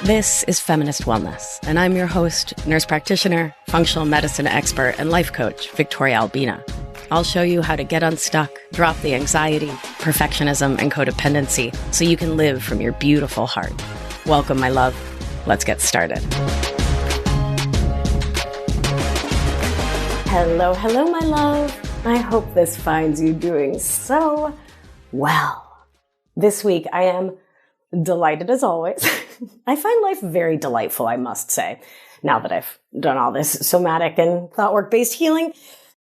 This is Feminist Wellness, and I'm your host, nurse practitioner, functional medicine expert, and life coach, Victoria Albina. I'll show you how to get unstuck, drop the anxiety, perfectionism, and codependency so you can live from your beautiful heart. Welcome, my love. Let's get started. Hello, my love. I hope this finds you doing so well. This week, I am delighted as always. I find life very delightful, I must say, now that I've done all this somatic and thought work-based healing.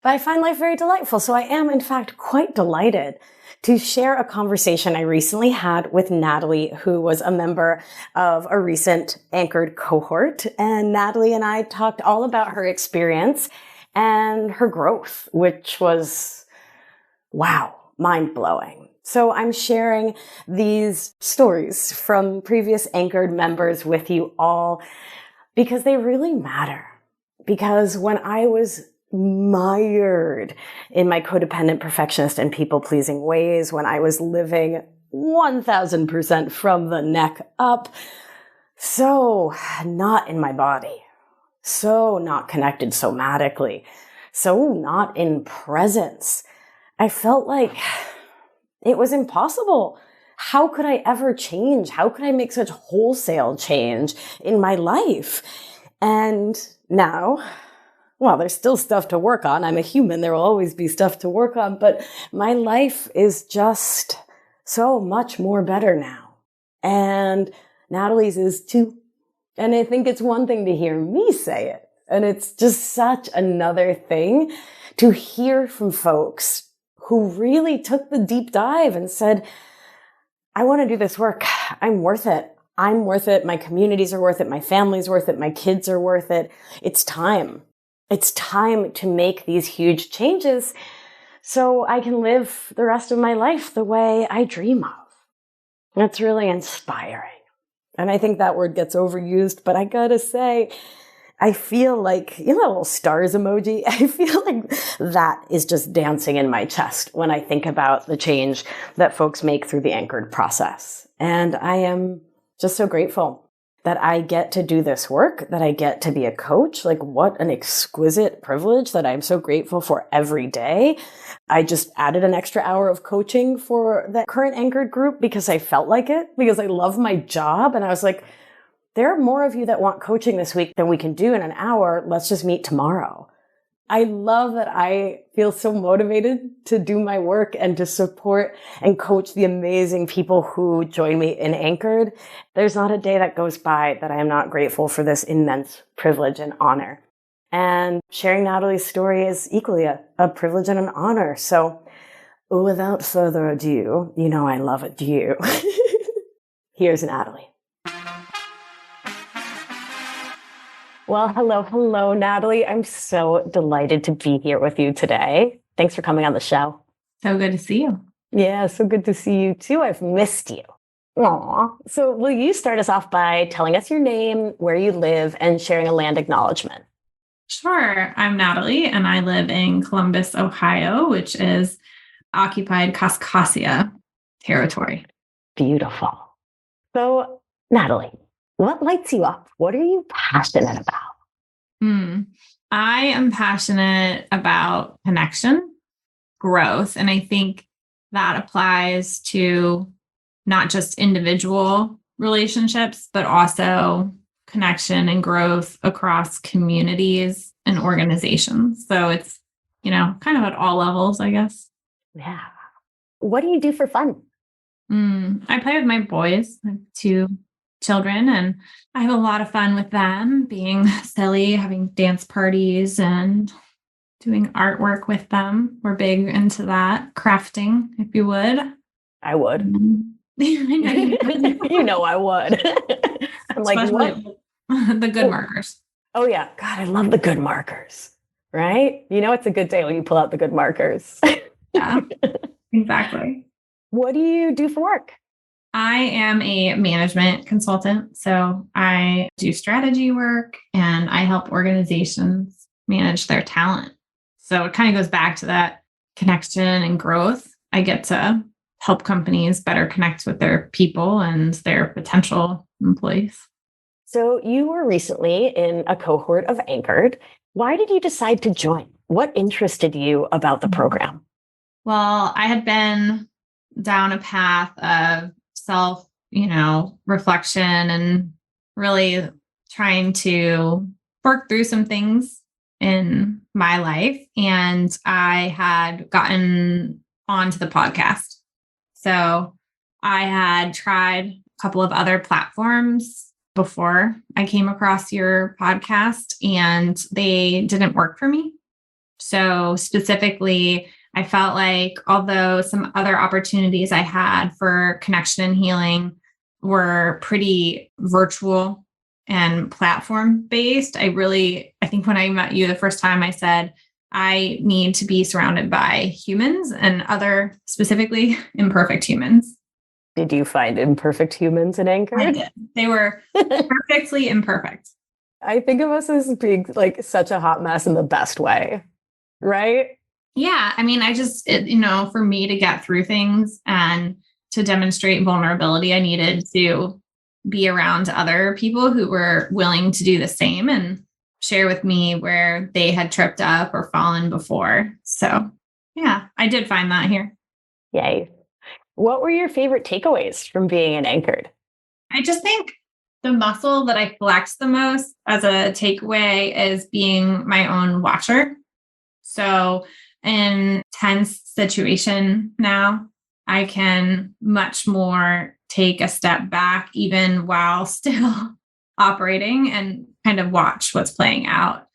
But I find life very delightful. So I am, in fact, quite delighted to share a conversation I recently had with Natalie, who was a member of a recent anchored cohort. And Natalie and I talked all about her experience and her growth, which was, wow, mind-blowing. So I'm sharing these stories from previous anchored members with you all because they really matter. Because when I was mired in my codependent, perfectionist, and people-pleasing ways, when I was living 1000% from the neck up, so not in my body, so not connected somatically, so not in presence, I felt like it was impossible. How could I ever change? How could I make such wholesale change in my life? And now, well, there's still stuff to work on. I'm a human. There will always be stuff to work on, but my life is just so much more better now. And Natalie's is too. And I think it's one thing to hear me say it. And it's just such another thing to hear from folks who really took the deep dive and said, I want to do this work. I'm worth it. I'm worth it. My communities are worth it. My family's worth it. My kids are worth it. It's time. It's time to make these huge changes so I can live the rest of my life the way I dream of. That's really inspiring. And I think that word gets overused, but I gotta say, I feel like, you know, that little stars emoji? I feel like that is just dancing in my chest when I think about the change that folks make through the anchored process. And I am just so grateful that I get to do this work, that I get to be a coach. Like, what an exquisite privilege that I'm so grateful for every day. I just added an extra hour of coaching for the current anchored group because I felt like it, because I love my job. And I was like, there are more of you that want coaching this week than we can do in an hour. Let's just meet tomorrow. I love that I feel so motivated to do my work and to support and coach the amazing people who join me in Anchored. There's not a day that goes by that I am not grateful for this immense privilege and honor. And sharing Natalie's story is equally a privilege and an honor. So without further ado, you know I love a due. Here's Natalie. Well, hello, Natalie. I'm so delighted to be here with you today. Thanks for coming on the show. So good to see you. Yeah, so good to see you too. I've missed you. Aw. So will you start us off by telling us your name, where you live, and sharing a land acknowledgement? Sure. I'm Natalie, and I live in Columbus, Ohio, which is occupied Kaskaskia territory. Beautiful. So, Natalie, what lights you up? What are you passionate about? I am passionate about connection, growth, and I think that applies to not just individual relationships, but also connection and growth across communities and organizations. So it's, kind of at all levels, I guess. Yeah. What do you do for fun? I play with my boys. I have 2 children, and I have a lot of fun with them, being silly, having dance parties and doing artwork with them. We're big into that, crafting, if you would. I would. I know you would. You know I would. I'm like, what? The good markers. Oh yeah. God, I love the good markers, right? You know, it's a good day when you pull out the good markers. Yeah, exactly. What do you do for work? I am a management consultant. So I do strategy work and I help organizations manage their talent. So it kind of goes back to that connection and growth. I get to help companies better connect with their people and their potential employees. So you were recently in a cohort of Anchored. Why did you decide to join? What interested you about the program? Well, I had been down a path of self, reflection and really trying to work through some things in my life. And I had gotten onto the podcast. So I had tried a couple of other platforms before I came across your podcast, and they didn't work for me. So specifically, I felt like although some other opportunities I had for connection and healing were pretty virtual and platform based, I think when I met you the first time, I said, I need to be surrounded by humans and other specifically imperfect humans. Did you find imperfect humans in Anchor? I did. They were perfectly imperfect. I think of us as being like such a hot mess in the best way, right? Yeah. I mean, for me to get through things and to demonstrate vulnerability, I needed to be around other people who were willing to do the same and share with me where they had tripped up or fallen before. So yeah, I did find that here. Yay. What were your favorite takeaways from being in Anchored? I just think the muscle that I flex the most as a takeaway is being my own watcher. So in tense situation now, I can much more take a step back, even while still operating, and kind of watch what's playing out.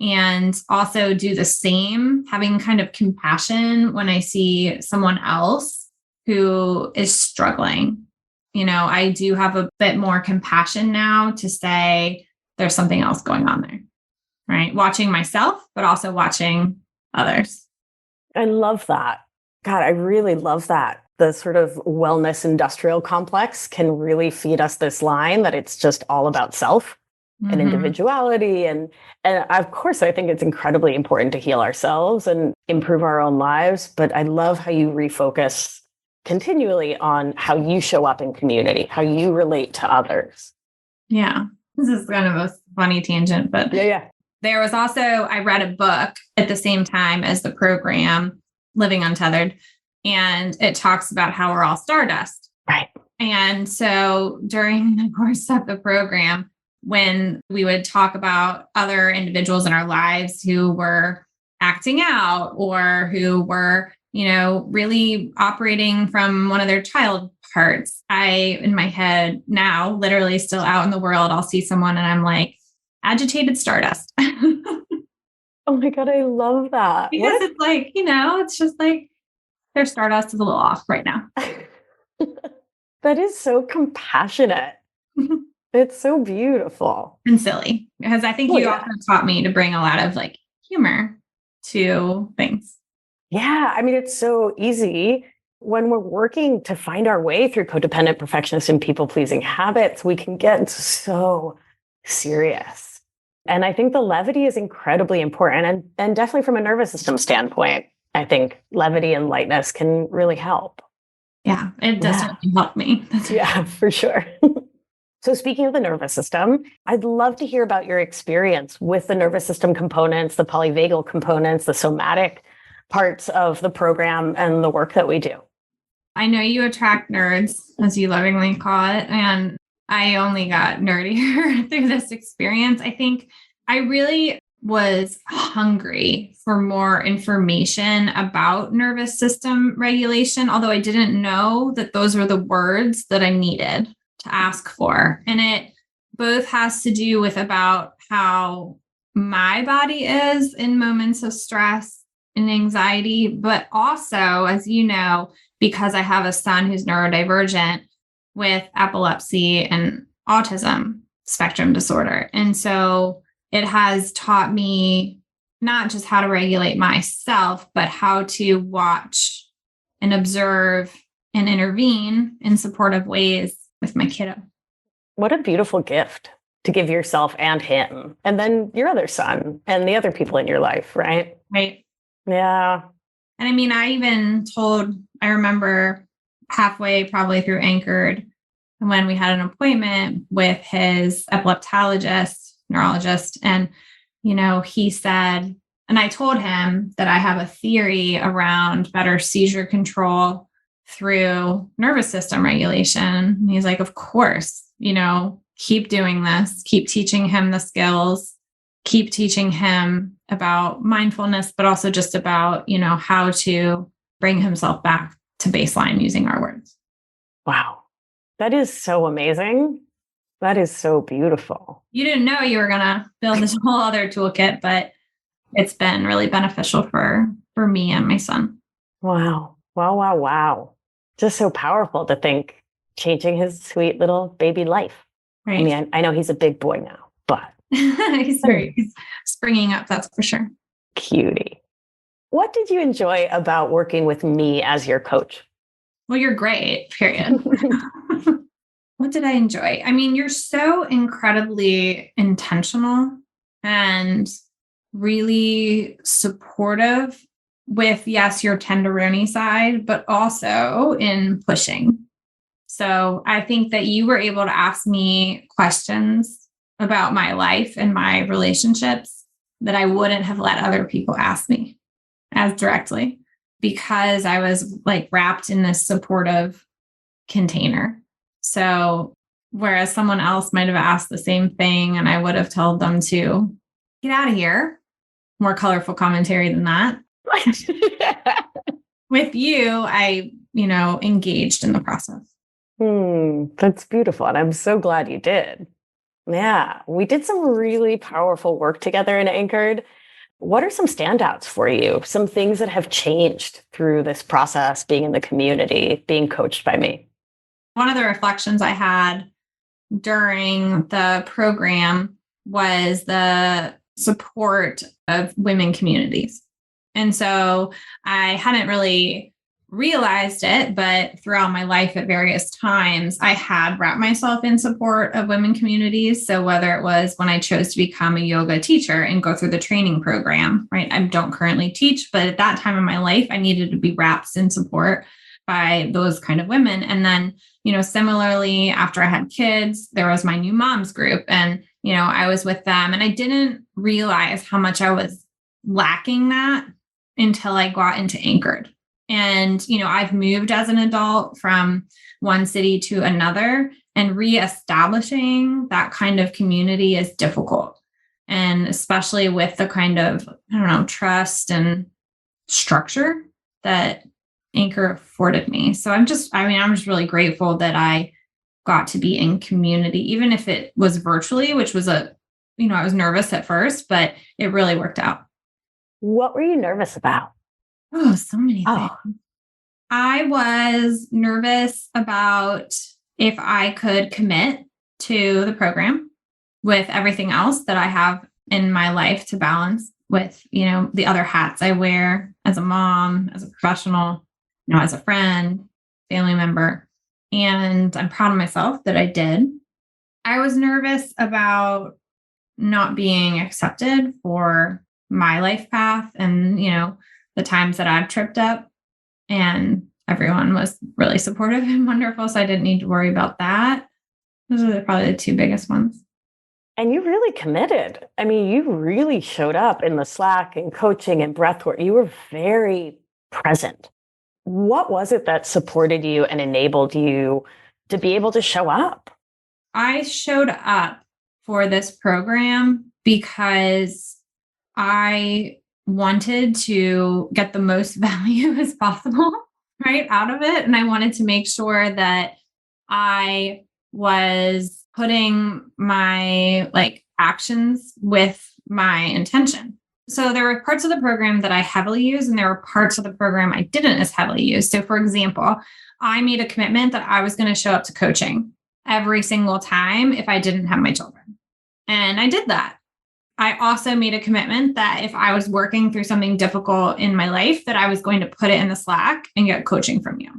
And also do the same, having kind of compassion when I see someone else who is struggling. I do have a bit more compassion now to say there's something else going on there, right? Watching myself, but also watching others. I love that. God, I really love that. The sort of wellness industrial complex can really feed us this line that it's just all about self and individuality. And of course, I think it's incredibly important to heal ourselves and improve our own lives. But I love how you refocus continually on how you show up in community, how you relate to others. Yeah. This is kind of a funny tangent, but yeah. There was also, I read a book at the same time as the program, Living Untethered, and it talks about how we're all stardust. Right. And so during the course of the program, when we would talk about other individuals in our lives who were acting out or who were, really operating from one of their child parts, in my head now, literally still out in the world, I'll see someone and I'm like, agitated stardust. Oh my God, I love that. Because it's like, it's just like their stardust is a little off right now. That is so compassionate. It's so beautiful. And silly. Because I think you also taught me to bring a lot of like humor to things. Yeah. I mean, it's so easy when we're working to find our way through codependent, perfectionist, and people-pleasing habits, we can get so serious. And I think the levity is incredibly important. And definitely from a nervous system standpoint, I think levity and lightness can really help. Yeah, it does certainly help me. Yeah, for sure. So speaking of the nervous system, I'd love to hear about your experience with the nervous system components, the polyvagal components, the somatic parts of the program and the work that we do. I know you attract nerds, as you lovingly call it, and I only got nerdier through this experience. I think I really was hungry for more information about nervous system regulation, although I didn't know that those were the words that I needed to ask for. And it both has to do with about how my body is in moments of stress and anxiety, but also, as you know, because I have a son who's neurodivergent with epilepsy and autism spectrum disorder. And so it has taught me not just how to regulate myself, but how to watch and observe and intervene in supportive ways with my kiddo. What a beautiful gift to give yourself and him, and then your other son and the other people in your life, right? Right. Yeah. And I mean, I remember halfway probably through Anchored, when we had an appointment with his epileptologist, neurologist. And, he said, and I told him that I have a theory around better seizure control through nervous system regulation. And he's like, of course, keep doing this, keep teaching him the skills, keep teaching him about mindfulness, but also just about, how to bring himself back to baseline using our words. Wow. That is so amazing. That is so beautiful. You didn't know you were going to build this whole other toolkit, but it's been really beneficial for me and my son. Wow. Wow, wow, wow. Just so powerful to think changing his sweet little baby life. Right. I mean, I know he's a big boy now, but he's springing up, that's for sure. Cutie. What did you enjoy about working with me as your coach? Well, you're great, period. What did I enjoy? I mean, you're so incredibly intentional and really supportive with, yes, your tenderoni side, but also in pushing. So I think that you were able to ask me questions about my life and my relationships that I wouldn't have let other people ask me as directly, because I was like wrapped in this supportive container. So whereas someone else might have asked the same thing and I would have told them to get out of here, more colorful commentary than that. With you, I, engaged in the process. That's beautiful. And I'm so glad you did. Yeah, we did some really powerful work together in Anchored. What are some standouts for you? Some things that have changed through this process, being in the community, being coached by me? One of the reflections I had during the program was the support of women communities. And so I hadn't really realized it, but throughout my life at various times, I had wrapped myself in support of women communities. So whether it was when I chose to become a yoga teacher and go through the training program, right? I don't currently teach, but at that time in my life, I needed to be wrapped in support by those kind of women. And then, similarly, after I had kids, there was my new moms group and, I was with them and I didn't realize how much I was lacking that until I got into Anchored. And, I've moved as an adult from one city to another, and reestablishing that kind of community is difficult. And especially with the kind of, trust and structure that Anchor afforded me. So I'm just really grateful that I got to be in community, even if it was virtually, which was I was nervous at first, but it really worked out. What were you nervous about? Oh, so many things. I was nervous about if I could commit to the program with everything else that I have in my life to balance with, the other hats I wear as a mom, as a professional, as a friend, family member. And I'm proud of myself that I did. I was nervous about not being accepted for my life path and, the times that I've tripped up, and everyone was really supportive and wonderful. So I didn't need to worry about that. Those are probably the two biggest ones. And you really committed. I mean, you really showed up in the Slack and coaching and breathwork. You were very present. What was it that supported you and enabled you to be able to show up? I showed up for this program because I wanted to get the most value as possible, right, out of it. And I wanted to make sure that I was putting my actions with my intention. So there were parts of the program that I heavily used, and there were parts of the program I didn't as heavily use. So for example, I made a commitment that I was going to show up to coaching every single time if I didn't have my children. And I did that. I also made a commitment that if I was working through something difficult in my life, that I was going to put it in the Slack and get coaching from you.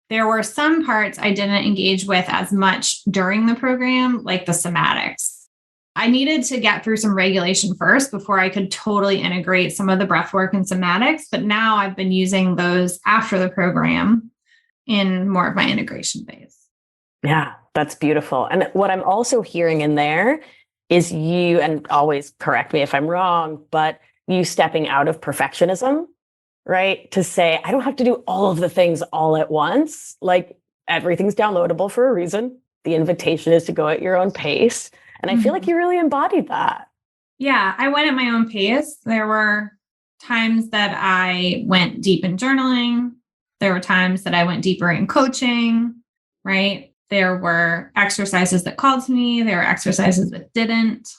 There were some parts I didn't engage with as much during the program, like the somatics. I needed to get through some regulation first before I could totally integrate some of the breath work and somatics. But now I've been using those after the program in more of my integration phase. Yeah. That's beautiful. And what I'm also hearing in there is you, and always correct me if I'm wrong, but you stepping out of perfectionism, right? To say, I don't have to do all of the things all at once. Like everything's downloadable for a reason. The invitation is to go at your own pace. And I feel like you really embodied that. Yeah, I went at my own pace. There were times that I went deep in journaling. There were times that I went deeper in coaching, right? There were exercises that called to me. There were exercises that didn't.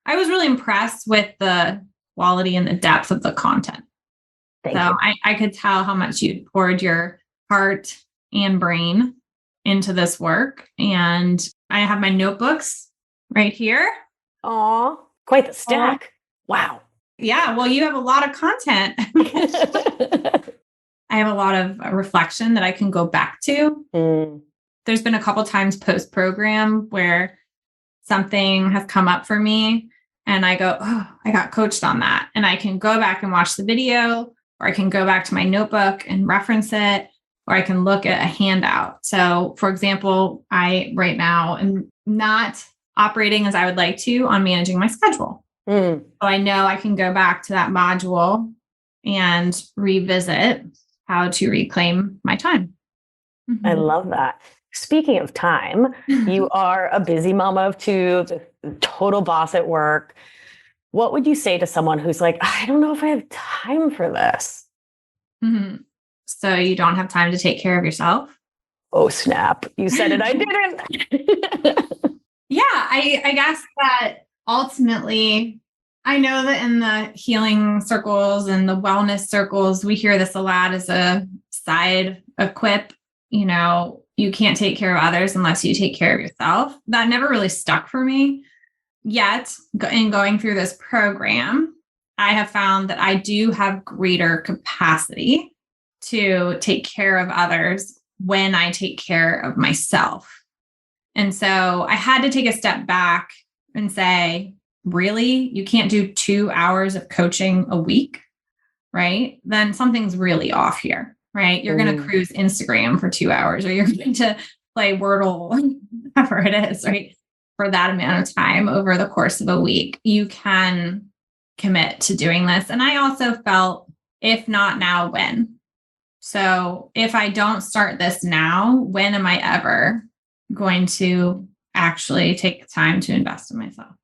I was really impressed with the quality and the depth of the content. Thank you. I could tell how much you poured your heart and brain into this work. And I have my notebooks right here. Aw, quite the stack. Wow. Yeah, well, you have a lot of content. I have a lot of reflection that I can go back to. There's been a couple times post-program where something has come up for me and I go, oh, I got coached on that. And I can go back and watch the video, or I can go back to my notebook and reference it, or I can look at a handout. So for example, I right now am not operating as I would like to on managing my schedule. So I know I can go back to that module and revisit how to reclaim my time. I love that. Speaking of time, you are a busy mama of two, the total boss at work. What would you say to someone who's like, I don't know if I have time for this? So you don't have time to take care of yourself? Oh, snap. You said it. I didn't. Yeah, I guess that ultimately, I know that in the healing circles and the wellness circles, we hear this a lot as a side quip. You know, you can't take care of others unless you take care of yourself. That never really stuck for me. Yet, in going through this program, I have found that I do have greater capacity to take care of others when I take care of myself. And so I had to take a step back and say, really, you can't do 2 hours of coaching a week, right? Then something's really off here, right? You're going to cruise Instagram for 2 hours, or you're going to play Wordle, whatever it is, right? For that amount of time over the course of a week, you can commit to doing this. And I also felt, if not now, when? So if I don't start this now, when am I ever going to actually take the time to invest in myself?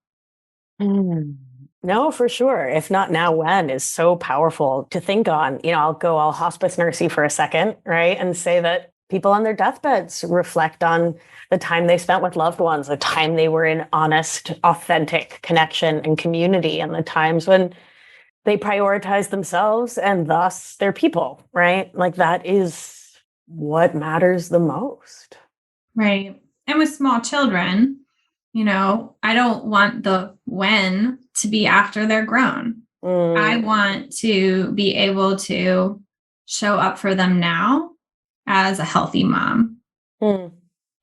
No, for sure. If not now, when is so powerful to think on. You know, I'll go all hospice nursey for a second, right? And say that people on their deathbeds reflect on the time they spent with loved ones, the time they were in honest, authentic connection and community, and the times when they prioritize themselves and thus their people, right? Like that is what matters the most. Right. And with small children, you know, I don't want the when to be after they're grown. I want to be able to show up for them now as a healthy mom.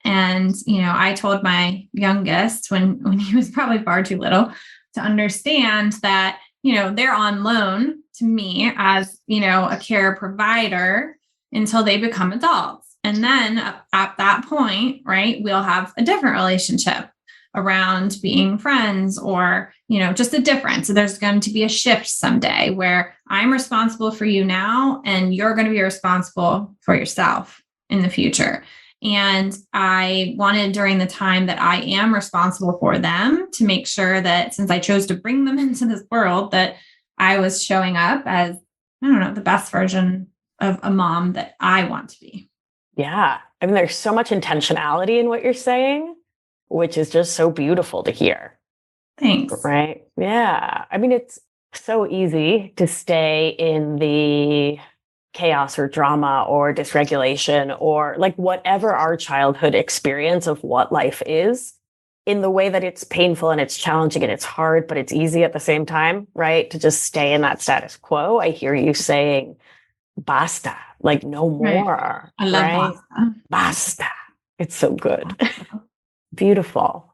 And, you know, I told my youngest when he was probably far too little to understand that, you know, they're on loan to me as, you know, a care provider until they become adults. And then at that point, right, we'll have a different relationship around being friends, or, you know, just a difference. So there's going to be a shift someday where I'm responsible for you now, and you're going to be responsible for yourself in the future. And I wanted, during the time that I am responsible for them, to make sure that, since I chose to bring them into this world, that I was showing up as, I don't know, the best version of a mom that I want to be. Yeah. I mean, there's so much intentionality in what you're saying, which is just so beautiful to hear. Thanks. Right? Yeah. I mean, it's so easy to stay in the chaos or drama or dysregulation, or like whatever our childhood experience of what life is, in the way that it's painful and it's challenging and it's hard, but it's easy at the same time, right? To just stay in that status quo. I hear you saying, basta, like no more. Right. I love right? Basta. It's so good. Beautiful.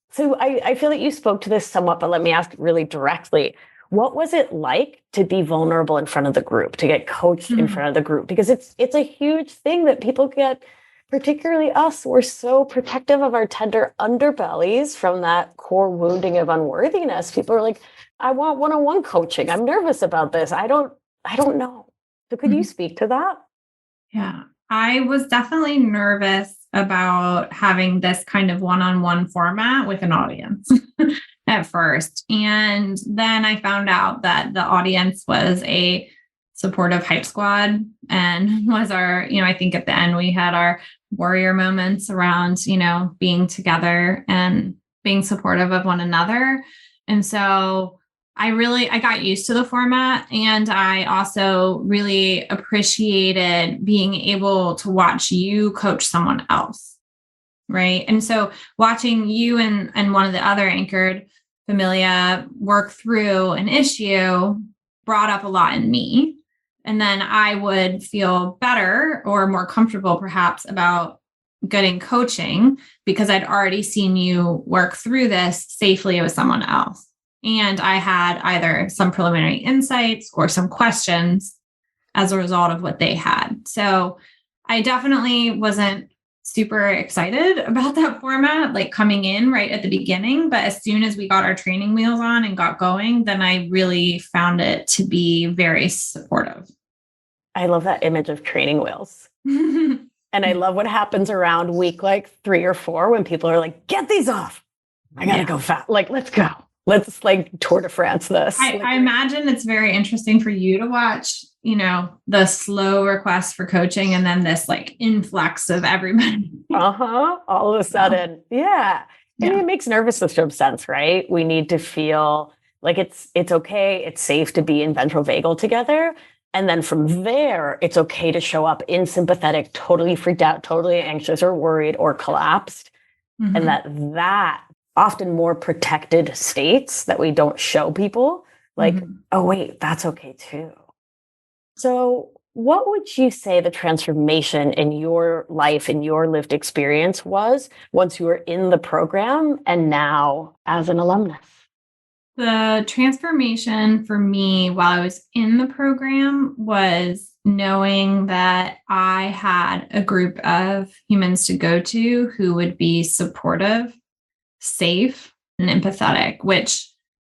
So I feel that you spoke to this somewhat, but let me ask really directly. What was it like to be vulnerable in front of the group, to get coached in front of the group? Because it's a huge thing that people get particularly us, we're so protective of our tender underbellies from that core wounding of unworthiness. People are like, I want one-on-one coaching. I'm nervous about this. I don't know. So could you speak to that? Yeah, I was definitely nervous about having this kind of one-on-one format with an audience at first. And then I found out that the audience was a supportive hype squad and was our, I think at the end we had our warrior moments around, being together and being supportive of one another. And so I got used to the format, and I also really appreciated being able to watch you coach someone else. Right. And so watching you and one of the other anchored Familia work through an issue brought up a lot in me. And then I would feel better or more comfortable perhaps about getting coaching because I'd already seen you work through this safely with someone else. And I had either some preliminary insights or some questions as a result of what they had. So I definitely wasn't super excited about that format, like coming in right at the beginning. But as soon as we got our training wheels on and got going, then I really found it to be very supportive. I love that image of training wheels. And I love what happens around week like 3 or 4 when people are like, get these off. I got to go fast. Like, let's go. Let's like Tour de France this. I imagine it's very interesting for you to watch, the slow request for coaching and then this like influx of everybody. All of a sudden. Yeah. I mean, it makes nervous system sense, right? We need to feel like it's okay. It's safe to be in ventral vagal together. And then from there, it's okay to show up in sympathetic, totally freaked out, totally anxious or worried or collapsed. Mm-hmm. And that often more protected states that we don't show people, like, oh, wait, that's okay too. So what would you say the transformation in your life, in your lived experience was once you were in the program and now as an alumnus? The transformation for me while I was in the program was knowing that I had a group of humans to go to who would be supportive, safe, and empathetic, which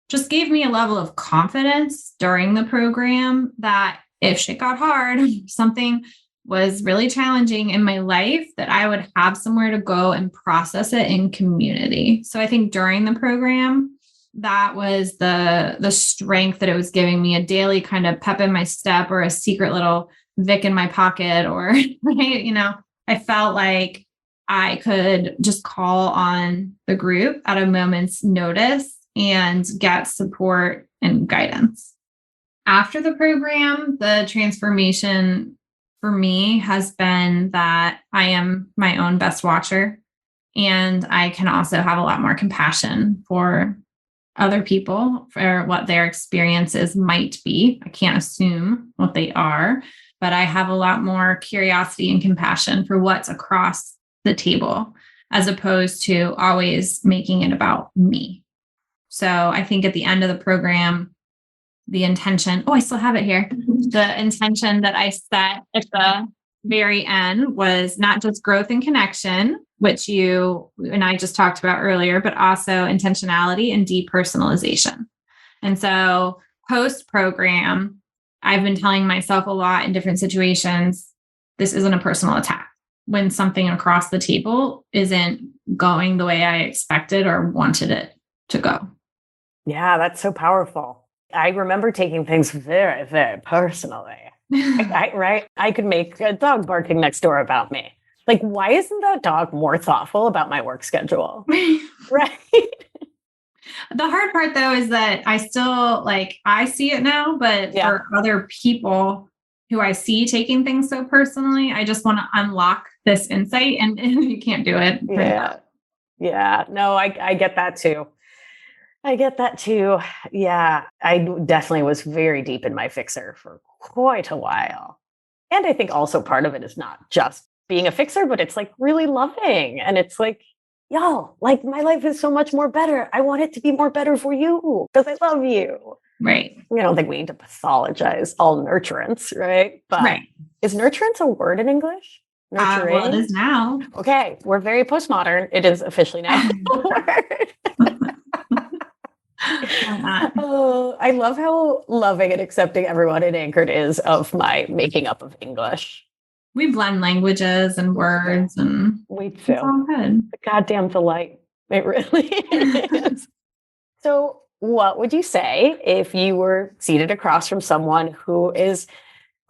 just gave me a level of confidence during the program that if shit got hard, something was really challenging in my life, that I would have somewhere to go and process it in community. So I think during the program, that was the strength that it was giving me, a daily kind of pep in my step or a secret little Vic in my pocket, or, right, I felt like I could just call on the group at a moment's notice and get support and guidance. After the program, the transformation for me has been that I am my own best watcher, and I can also have a lot more compassion for other people for what their experiences might be. I can't assume what they are, but I have a lot more curiosity and compassion for what's across the table, as opposed to always making it about me. So I think at the end of the program, the intention, I still have it here. The intention that I set at the very end was not just growth and connection, which you and I just talked about earlier, but also intentionality and depersonalization. And so post-program, I've been telling myself a lot in different situations, this isn't a personal attack. When something across the table isn't going the way I expected or wanted it to go. Yeah, that's so powerful. I remember taking things very, very personally. Right? I could make a dog barking next door about me. Like, why isn't that dog more thoughtful about my work schedule? Right? The hard part, though, is that I still, I see it now, but for other people who I see taking things so personally, I just want to unlock this insight, and you can't do it. Yeah. No, I get that too. Yeah. I definitely was very deep in my fixer for quite a while. And I think also part of it is not just being a fixer, but it's like really loving. And it's like, y'all, like my life is so much more better. I want it to be more better for you because I love you. Right. I don't think we need to pathologize all nurturance, right? But is nurturance a word in English? Nurturing. Well, it is now. Okay, we're very postmodern. It is officially now. Oh, I love how loving and accepting everyone in Anchored is of my making up of English. We blend languages and words, and We it's do. all good. A goddamn delight. It really is. So, what would you say if you were seated across from someone who is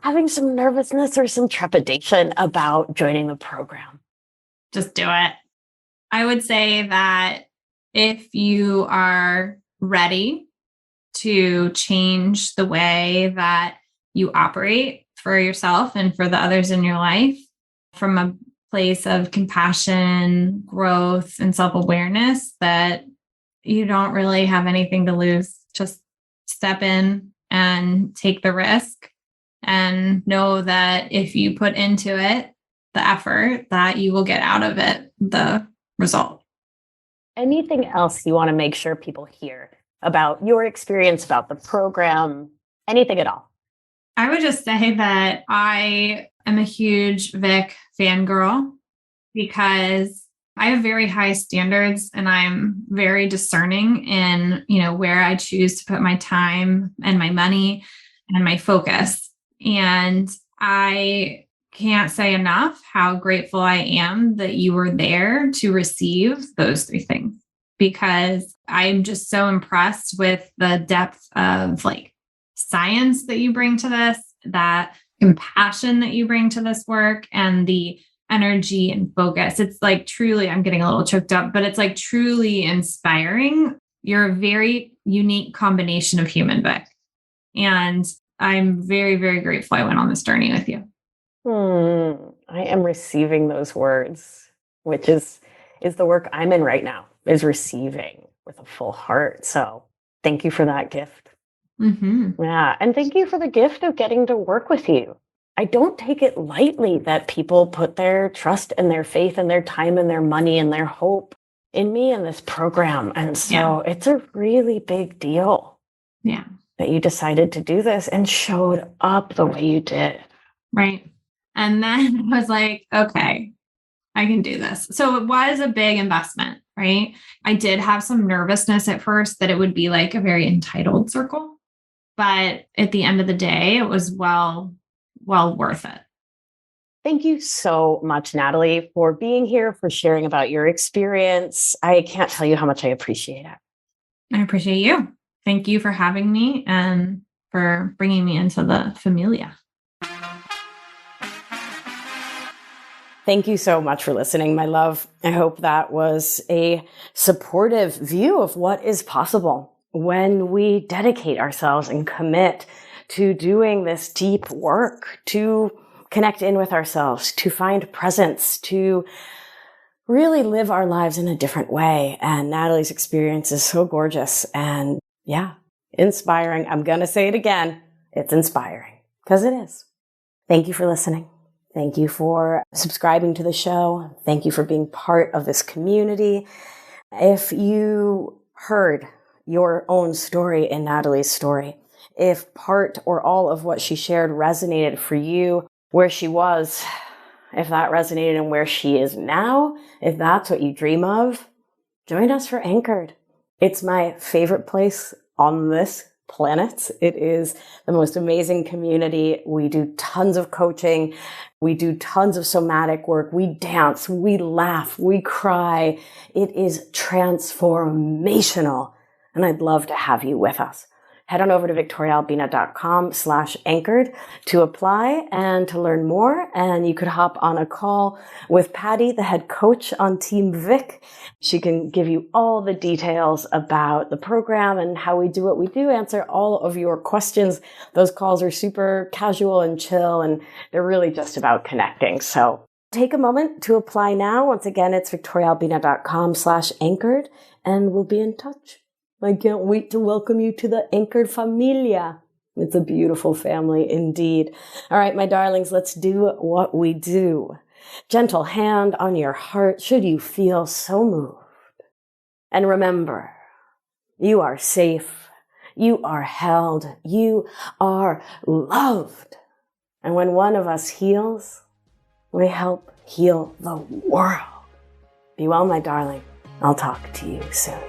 having some nervousness or some trepidation about joining the program? Just do it. I would say that if you are ready to change the way that you operate for yourself and for the others in your life from a place of compassion, growth, and self-awareness, that you don't really have anything to lose. Just step in and take the risk and know that if you put into it the effort, that you will get out of it the result. Anything else you want to make sure people hear about your experience, about the program, anything at all? I would just say that I am a huge Vic fangirl because I have very high standards and I'm very discerning in, where I choose to put my time and my money and my focus. And I can't say enough how grateful I am that you were there to receive those three things, because I'm just so impressed with the depth of science that you bring to this, that compassion that you bring to this work, and the energy and focus. It's truly, I'm getting a little choked up, but it's truly inspiring. You're a very unique combination of human, Vic. And I'm very, very grateful I went on this journey with you. I am receiving those words, which is the work I'm in right now, is receiving with a full heart. So thank you for that gift. Mm-hmm. Yeah. And thank you for the gift of getting to work with you. I don't take it lightly that people put their trust and their faith and their time and their money and their hope in me and this program. And so it's a really big deal. Yeah. That you decided to do this and showed up the way you did. Right. And then I was like, okay, I can do this. So it was a big investment, right? I did have some nervousness at first that it would be a very entitled circle. But at the end of the day, it was well worth it. Thank you so much, Natalie, for being here, for sharing about your experience. I can't tell you how much I appreciate it. I appreciate you. Thank you for having me and for bringing me into the familia. Thank you so much for listening, my love. I hope that was a supportive view of what is possible when we dedicate ourselves and commit to doing this deep work, to connect in with ourselves, to find presence, to really live our lives in a different way. And Natalie's experience is so gorgeous and inspiring. I'm going to say it again. It's inspiring because it is. Thank you for listening. Thank you for subscribing to the show. Thank you for being part of this community. If you heard your own story in Natalie's story, if part or all of what she shared resonated for you, where she was, if that resonated and where she is now, if that's what you dream of, join us for Anchored. It's my favorite place on this planet. It is the most amazing community. We do tons of coaching. We do tons of somatic work. We dance, we laugh, we cry. It is transformational. And I'd love to have you with us. Head on over to victoriaalbina.com/anchored to apply and to learn more. And you could hop on a call with Patty, the head coach on Team Vic. She can give you all the details about the program and how we do what we do, answer all of your questions. Those calls are super casual and chill, and they're really just about connecting. So take a moment to apply now. Once again, it's victoriaalbina.com/anchored, and we'll be in touch. I can't wait to welcome you to the Anchored Familia. It's a beautiful family indeed. All right, my darlings, let's do what we do. Gentle hand on your heart should you feel so moved. And remember, you are safe. You are held. You are loved. And when one of us heals, we help heal the world. Be well, my darling. I'll talk to you soon.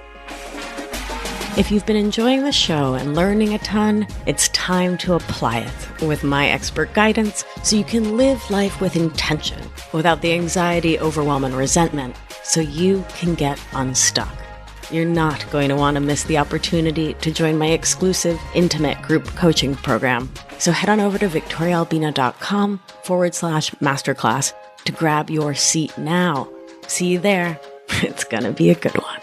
If you've been enjoying the show and learning a ton, it's time to apply it with my expert guidance so you can live life with intention without the anxiety, overwhelm, and resentment so you can get unstuck. You're not going to want to miss the opportunity to join my exclusive intimate group coaching program. So head on over to victoriaalbina.com/masterclass to grab your seat now. See you there. It's going to be a good one.